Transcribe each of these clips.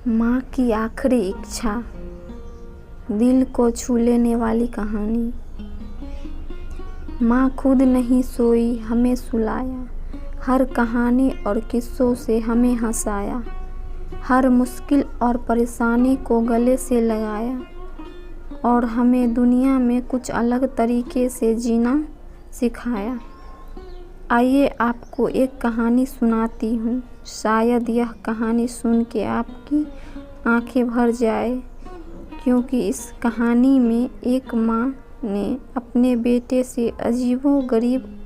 माँ की आखिरी इच्छा, दिल को छू लेने वाली कहानी। माँ खुद नहीं सोई, हमें सुलाया, हर कहानी और किस्सों से हमें हंसाया, हर मुश्किल और परेशानी को गले से लगाया और हमें दुनिया में कुछ अलग तरीके से जीना सिखाया। आइए आपको एक कहानी सुनाती हूँ, शायद यह कहानी सुन के आपकी आंखें भर जाए, क्योंकि इस कहानी में एक माँ ने अपने बेटे से अजीबोगरीब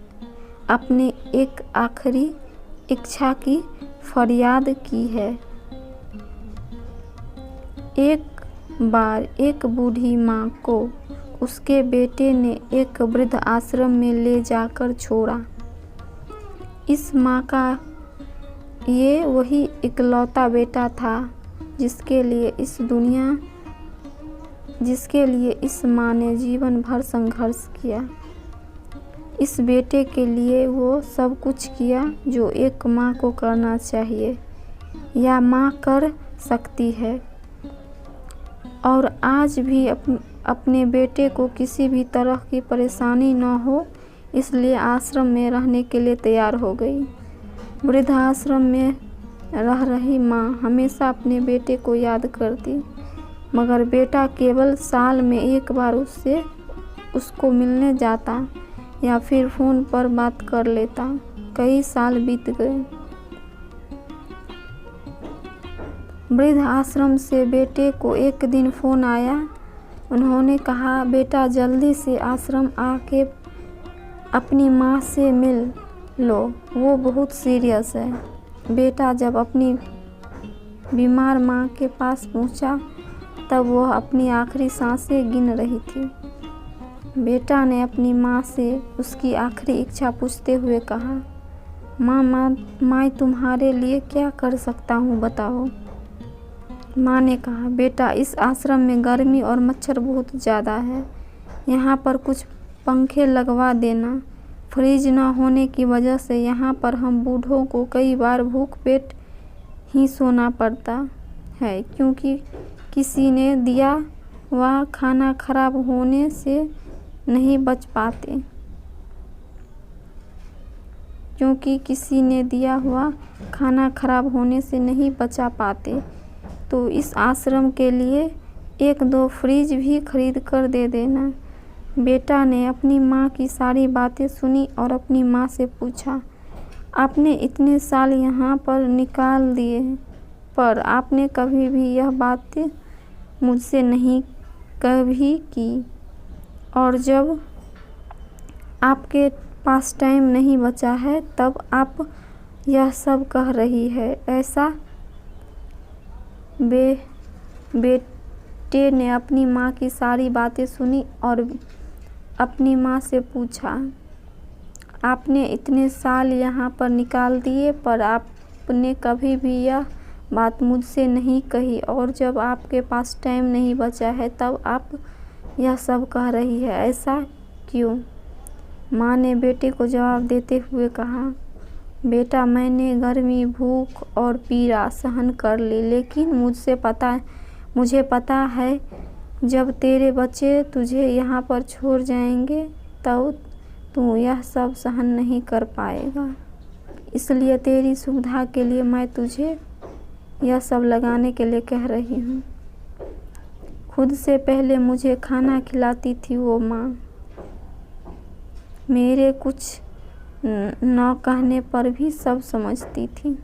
अपने एक आखिरी इच्छा की फरियाद की है। एक बार एक बूढ़ी माँ को उसके बेटे ने एक वृद्ध आश्रम में ले जाकर छोड़ा। इस माँ का ये वही इकलौता बेटा था जिसके लिए इस माँ ने जीवन भर संघर्ष किया। इस बेटे के लिए वो सब कुछ किया जो एक माँ को करना चाहिए या माँ कर सकती है, और आज भी अपने बेटे को किसी भी तरह की परेशानी न हो इसलिए आश्रम में रहने के लिए तैयार हो गई। वृद्ध आश्रम में रह रही माँ हमेशा अपने बेटे को याद करती, मगर बेटा केवल साल में एक बार उसको मिलने जाता या फिर फ़ोन पर बात कर लेता। कई साल बीत गए। वृद्ध आश्रम से बेटे को एक दिन फ़ोन आया। उन्होंने कहा, बेटा जल्दी से आश्रम आके अपनी माँ से मिल लो, वो बहुत सीरियस है। बेटा जब अपनी बीमार माँ के पास पहुँचा तब वह अपनी आखिरी सांसें गिन रही थी। बेटा ने अपनी माँ से उसकी आखिरी इच्छा पूछते हुए कहा, माँ तुम्हारे लिए क्या कर सकता हूँ बताओ। माँ ने कहा, बेटा इस आश्रम में गर्मी और मच्छर बहुत ज़्यादा है, यहाँ पर कुछ पंखे लगवा देना। फ्रिज न होने की वजह से यहाँ पर हम बूढ़ों को कई बार भूख पेट ही सोना पड़ता है, क्योंकि किसी ने दिया हुआ खाना खराब होने से नहीं बच पाते, तो इस आश्रम के लिए 1-2 फ्रिज भी खरीद कर दे देना। बेटा ने अपनी माँ की सारी बातें सुनी और अपनी माँ से पूछा, आपने इतने साल यहाँ पर निकाल दिए, पर आपने कभी भी यह बात मुझसे नहीं कभी की, और जब आपके पास टाइम नहीं बचा है तब आप यह सब कह रही है, ऐसा? बेटे ने अपनी माँ की सारी बातें सुनी और अपनी माँ से पूछा, आपने इतने साल यहाँ पर निकाल दिए पर आपने कभी भी यह बात मुझसे नहीं कही, और जब आपके पास टाइम नहीं बचा है तब आप यह सब कह रही है, ऐसा क्यों? माँ ने बेटे को जवाब देते हुए कहा, बेटा मैंने गर्मी, भूख और पीड़ा सहन कर ली, लेकिन मुझे पता है जब तेरे बच्चे तुझे यहाँ पर छोड़ जाएंगे तब तू यह सब सहन नहीं कर पाएगा। इसलिए तेरी सुविधा के लिए मैं तुझे यह सब लगाने के लिए कह रही हूँ। खुद से पहले मुझे खाना खिलाती थी वो माँ, मेरे कुछ न कहने पर भी सब समझती थी।